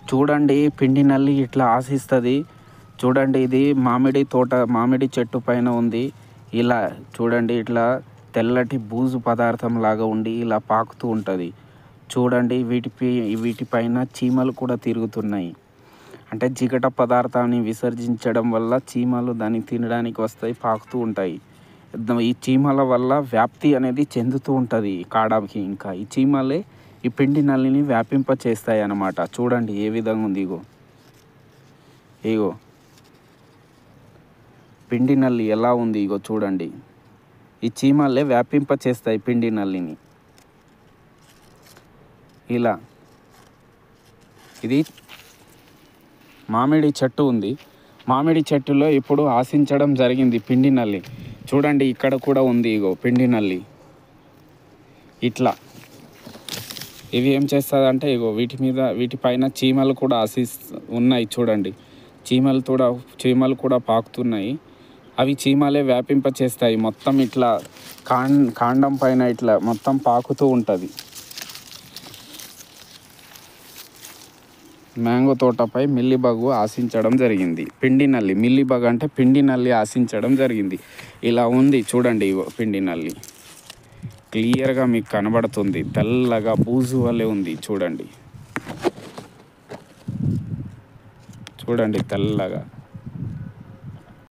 చూడండి పిండి నల్లి ఇట్లా ఆశిస్తుంది. చూడండి ఇది మామిడి తోట, మామిడి చెట్టు పైన ఉంది. ఇలా చూడండి ఇట్లా తెల్లటి బూజు పదార్థం లాగా ఉండి ఇలా పాకుతూ ఉంటుంది. చూడండి వీటిపైన చీమలు కూడా తిరుగుతున్నాయి. అంటే జిగట పదార్థాన్ని విసర్జించడం వల్ల చీమలు దాన్ని తినడానికి వస్తాయి, పాకుతూ ఉంటాయి. ఈ చీమల వల్ల వ్యాప్తి అనేది చెందుతూ ఉంటుంది కాడకి. ఇంకా ఈ చీమలే ఈ పిండి నల్లిని వ్యాపింప చేస్తాయి అన్నమాట. చూడండి ఏ విధంగా ఉంది. ఇగో పిండి నల్లి ఎలా ఉంది. చూడండి ఈ చీమలే వ్యాపింప చేస్తాయి పిండి నల్లిని. ఇలా ఇది మామిడి చెట్టు ఉంది. మామిడి చెట్టులో ఇప్పుడు ఆశించడం జరిగింది పిండి నల్లి. చూడండి ఇక్కడ కూడా ఉంది పిండి నల్లి. ఇట్లా ఇవి ఏం చేస్తుందంటే వీటిపైన చీమలు కూడా ఉన్నాయి. చూడండి చీమలు కూడా పాకుతున్నాయి. అవి చీమలే వ్యాపింప చేస్తాయి. మొత్తం ఇట్లా కాండం పైన ఇట్లా మొత్తం పాకుతూ ఉంటుంది. మ్యాంగో తోటపై మిల్లీబగ్ ఆశించడం జరిగింది. పిండి నల్లి, మిల్లీబగ్ అంటే పిండి నల్లి ఆశించడం జరిగింది. ఇలా ఉంది చూడండి. పిండి నల్లి క్లియర్గా మీకు కనబడుతుంది. తెల్లగా బూజు వలె ఉంది. చూడండి తెల్లగా.